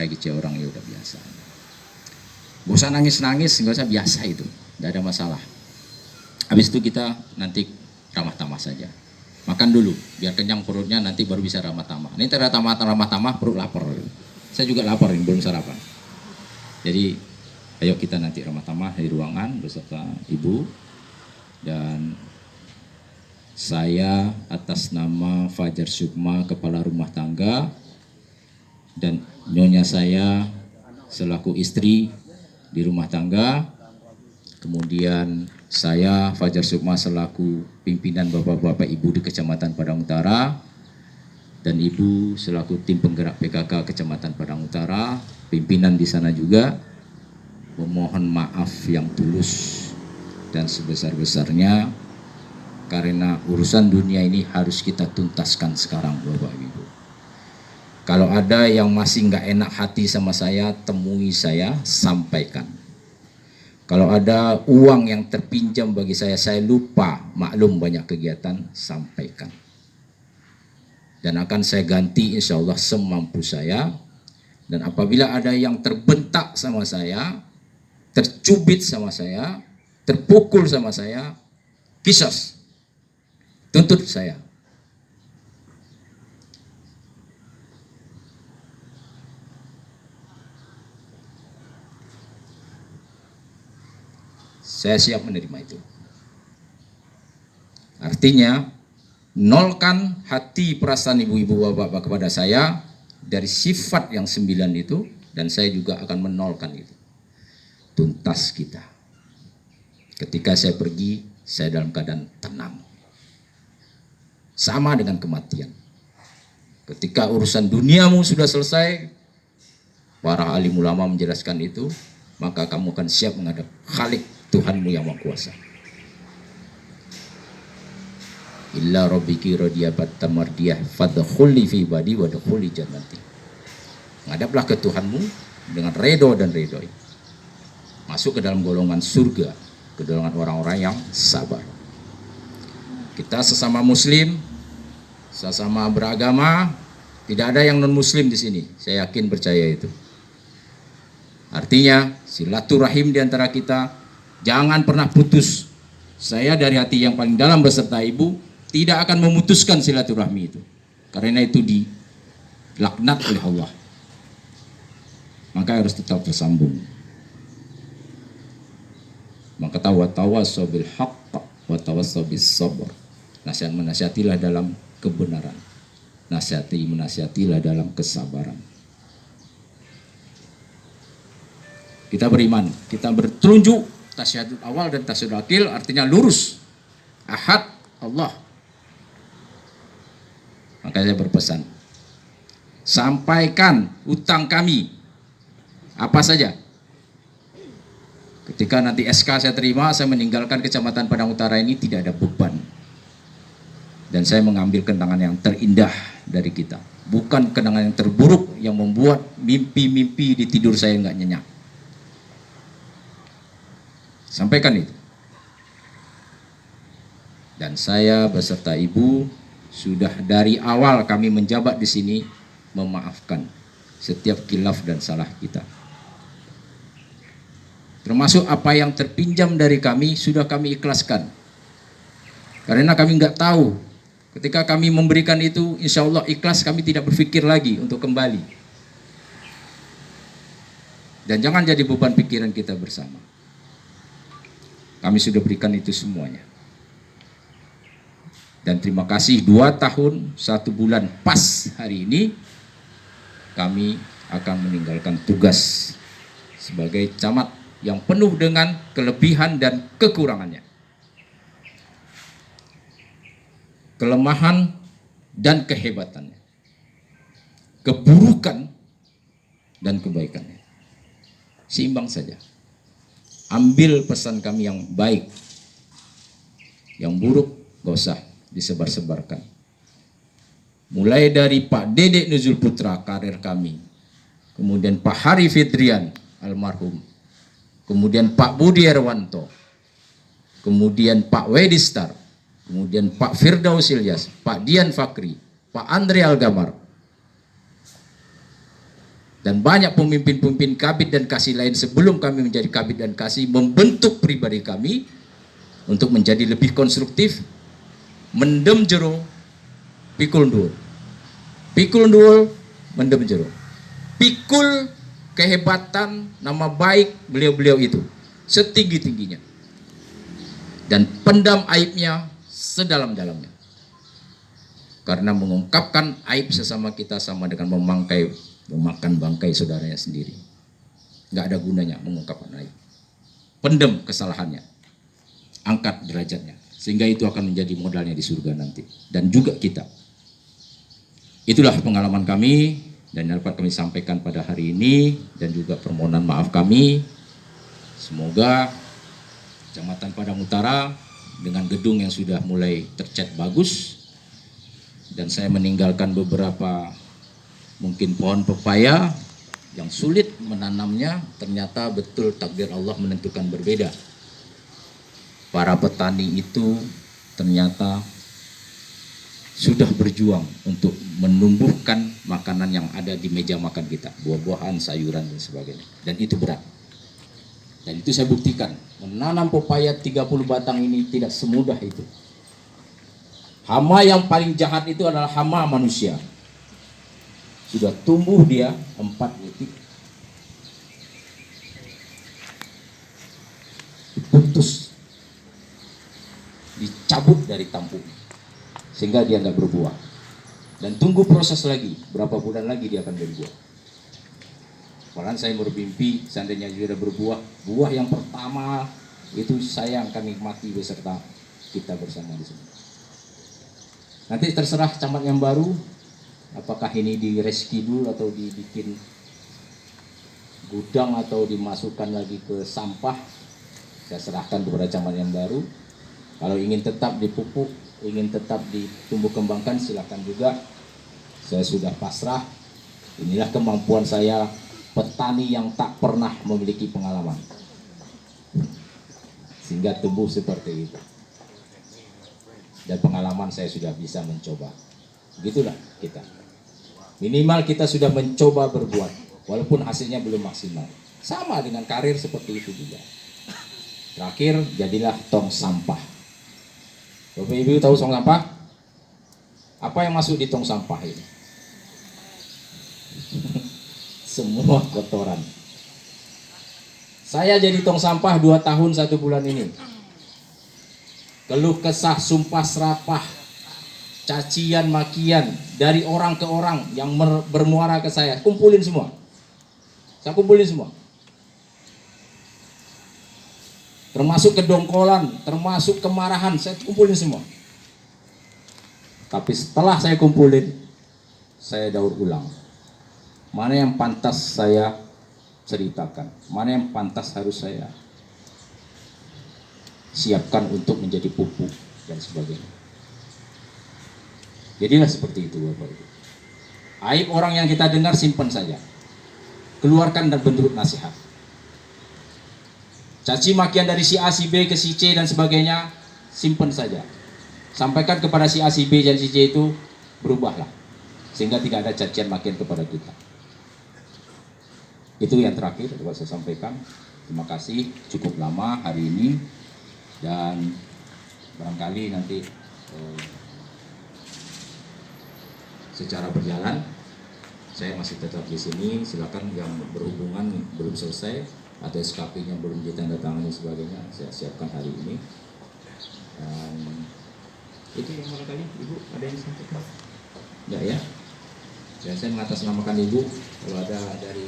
marah gitu orang ya udah biasa. Gak usah nangis-nangis, gak usah, biasa itu, gak ada masalah. Habis itu kita nanti ramah tamah saja. Makan dulu, biar kenyang perutnya, nanti baru bisa ramah tamah. Ini ternyata ramah tamah perut lapar. Saya juga lapar ini, belum sarapan. Jadi ayo kita nanti ramah tamah di ruangan beserta ibu. Dan saya atas nama Fajar Sukma, kepala rumah tangga, dan nyonya saya selaku istri di rumah tangga, kemudian saya Fajar Sukma selaku pimpinan bapak-bapak ibu di Kecamatan Padang Utara, dan ibu selaku tim penggerak PKK Kecamatan Padang Utara, pimpinan di sana juga, memohon maaf yang tulus dan sebesar-besarnya karena urusan dunia ini harus kita tuntaskan sekarang, Bapak Ibu. Kalau ada yang masih nggak enak hati sama saya, temui saya, sampaikan. Kalau ada uang yang terpinjam bagi saya lupa, maklum banyak kegiatan, sampaikan. Dan akan saya ganti insya Allah semampu saya. Dan apabila ada yang terbentak sama saya, tercubit sama saya, terpukul sama saya, kisos, tuntut saya. Saya siap menerima itu. Artinya, nolkan hati perasaan ibu-ibu bapak-bapak kepada saya dari sifat yang 9 itu, dan saya juga akan menolkan itu. Tuntas kita. Ketika saya pergi, saya dalam keadaan tenang. Sama dengan kematian. Ketika urusan duniamu sudah selesai, para alim ulama menjelaskan itu, maka kamu akan siap menghadap Khalik Tuhanmu yang Maha Kuasa. Illa rabbiki radiyabat tamardiyah fadkhuli fi ibadi wadkhuli jannati. Menghadaplah ke Tuhanmu dengan redo dan redoi. Masuk ke dalam golongan surga, ke golongan orang-orang yang sabar. Kita sesama muslim, sesama beragama, tidak ada yang non muslim di sini. Saya yakin percaya itu. Artinya silaturahim di antara kita jangan pernah putus. Saya dari hati yang paling dalam beserta ibu tidak akan memutuskan silaturahmi itu. Karena itu dilaknat oleh Allah. Maka harus tetap bersambung. Maka tawassaw bil haqq wa tawassaw bis sabr. Nasihat menasihatilah dalam kebenaran. Menasihatilah dalam kesabaran. Kita beriman, kita bertunjuk tasyahud awal dan tasyahud akhir, artinya lurus. Ahad Allah. Maka saya berpesan, sampaikan utang kami apa saja. Ketika nanti SK saya terima, saya meninggalkan Kecamatan Padang Utara ini tidak ada beban. Dan saya mengambil kenangan yang terindah dari kita. Bukan kenangan yang terburuk yang membuat mimpi-mimpi di tidur saya nggak nyenyak. Sampaikan itu. Dan saya beserta ibu sudah dari awal kami menjabat di sini memaafkan setiap khilaf dan salah kita. Termasuk apa yang terpinjam dari kami sudah kami ikhlaskan. Karena kami nggak tahu ketika kami memberikan itu, insya Allah ikhlas, kami tidak berpikir lagi untuk kembali. Dan jangan jadi beban pikiran kita bersama. Kami sudah berikan itu semuanya. Dan terima kasih 2 tahun 1 bulan pas hari ini kami akan meninggalkan tugas sebagai camat yang penuh dengan kelebihan dan kekurangannya. Kelemahan dan kehebatannya. Keburukan dan kebaikannya. Seimbang saja. Ambil pesan kami yang baik. Yang buruk gak usah disebar-sebarkan. Mulai dari Pak Dedek Nuzul Putra, karir kami, kemudian Pak Hari Fidrian almarhum, kemudian Pak Budi Erwanto, kemudian Pak Wedistar, kemudian Pak Firdaus Ilyas, Pak Dian Fakri, Pak Andre Algamar, Dan banyak pemimpin-pemimpin Kabid dan Kasih lain sebelum kami menjadi Kabid dan Kasih membentuk pribadi kami untuk menjadi lebih konstruktif, mendem jero, pikul ndul. Pikul ndul, mendem jero. Pikul kehebatan, nama baik beliau-beliau itu setinggi-tingginya. Dan pendam aibnya sedalam-dalamnya. Karena mengungkapkan aib sesama kita sama dengan memakan bangkai saudaranya sendiri. Nggak ada gunanya mengungkapkan aib. Pendem kesalahannya, angkat derajatnya, sehingga itu akan menjadi modalnya di surga nanti. Dan juga kita. Itulah pengalaman kami dan dapat kami sampaikan pada hari ini, dan juga permohonan maaf kami. Semoga Kecamatan Padang Utara dengan gedung yang sudah mulai tercat bagus, dan saya meninggalkan beberapa mungkin pohon pepaya yang sulit menanamnya, ternyata betul takdir Allah menentukan berbeda. Para petani itu ternyata sudah berjuang untuk menumbuhkan makanan yang ada di meja makan kita, buah-buahan, sayuran dan sebagainya. Dan itu berat. Dan itu saya buktikan, menanam pepaya 30 batang ini tidak semudah itu. Hama yang paling jahat itu adalah hama manusia. Sudah tumbuh dia 4 detik, diputus, dicabut dari tampung, sehingga dia nggak berbuah. Dan tunggu proses lagi, berapa bulan lagi dia akan berbuah. Bahkan saya bermimpi seandainya dia berbuah, buah yang pertama itu saya akan nikmati beserta kita bersama di sini. Nanti terserah camat yang baru, apakah ini direski dulu atau dibikin gudang atau dimasukkan lagi ke sampah, saya serahkan kepada camat yang baru. Kalau ingin tetap dipupuk, ingin tetap ditumbuh kembangkan, silakan juga. Saya sudah pasrah. Inilah kemampuan saya, petani yang tak pernah memiliki pengalaman, sehingga tumbuh seperti itu. Dan pengalaman saya sudah bisa mencoba. Begitulah kita. Minimal kita sudah mencoba berbuat, walaupun hasilnya belum maksimal. Sama dengan karir seperti itu juga. Terakhir, jadilah tong sampah. Bapak Ibu tahu tong sampah? Apa yang masuk di tong sampah ini? Semua kotoran. Saya jadi tong sampah 2 tahun 1 bulan ini. Keluh kesah, sumpah serapah, cacian makian dari orang ke orang yang bermuara ke saya, kumpulin semua. Saya kumpulin semua. Termasuk kedongkolan, termasuk kemarahan, saya kumpulin semua. Tapi setelah saya kumpulin, saya daur ulang. Mana yang pantas saya ceritakan, mana yang pantas harus saya siapkan untuk menjadi pupuk dan sebagainya. Jadilah seperti itu Bapak Ibu. Aib orang yang kita dengar simpan saja, keluarkan dan bentuk nasihat. Caci makian dari si A, si B ke si C dan sebagainya, simpan saja. Sampaikan kepada si A, si B dan si C itu, berubahlah, sehingga tidak ada cacian makian kepada kita. Itu yang terakhir dapat saya sampaikan. Terima kasih, cukup lama hari ini, dan barangkali nanti secara berjalan saya masih tetap di sini. Silakan yang berhubungan belum selesai atau SKP-nya belum ditandatangani sebagainya, saya siapkan hari ini. Dan itu yang barangkali Ibu ada yang sampaikan? Enggak ya? Dan saya mengatasnamakan Ibu, kalau ada dari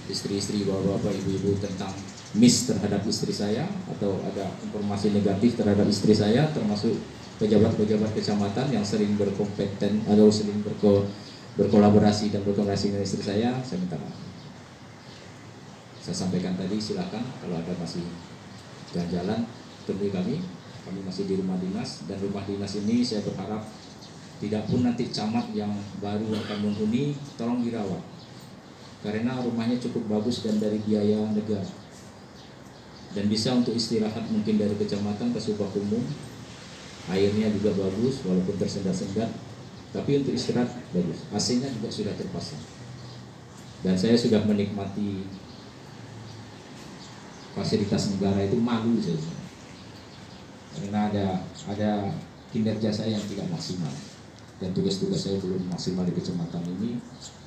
istri-istri, bapak-bapak, ibu-ibu tentang miss terhadap istri saya, atau ada informasi negatif terhadap istri saya, termasuk pejabat-pejabat kecamatan yang sering berkompeten atau sering berkolaborasi dan berkomunikasi dengan istri saya minta maaf. Saya sampaikan tadi, silakan kalau ada masih jalan-jalan temui kami masih di rumah dinas, dan rumah dinas ini saya berharap tidak pun nanti camat yang baru akan menghuni, tolong dirawat. Karena rumahnya cukup bagus dan dari biaya negara, dan bisa untuk istirahat mungkin dari kecamatan ke subak umum. Airnya juga bagus walaupun tersendat-sendat, tapi untuk istirahat bagus. AC-nya juga sudah terpasang. Dan saya sudah menikmati fasilitas negara itu malu saya, karena ada kinerja saya yang tidak maksimal dan tugas-tugas saya belum maksimal di kecamatan ini,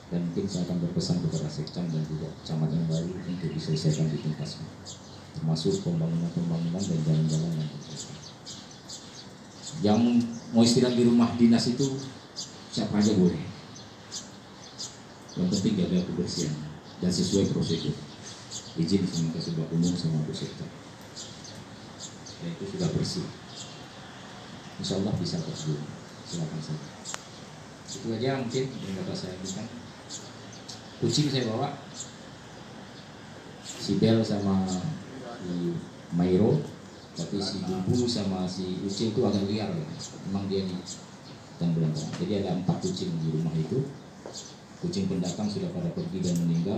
dan mungkin saya akan berpesan kepada Sekcam dan juga camat yang baru untuk diselesaikan di tuntasnya, termasuk pembangunan dan jalan-jalan yang berkaitan. Yang mau istirahat di rumah dinas itu siapa aja boleh, yang penting jaga kebersihan dan sesuai prosedur izin sama Kasubag Umum sama Bu Sektor. Ya, itu sudah bersih, insya Allah bisa terjun. Silakan saja. Itu aja mungkin yang dapat saya berikan. Kucing saya bawa, si Bel sama si Mairo, tapi si Bubu sama si Uci itu agak liar ya. Memang dia nih yang belakang. Jadi ada 4 kucing di rumah itu. Kucing pendatang sudah pada pergi dan meninggal.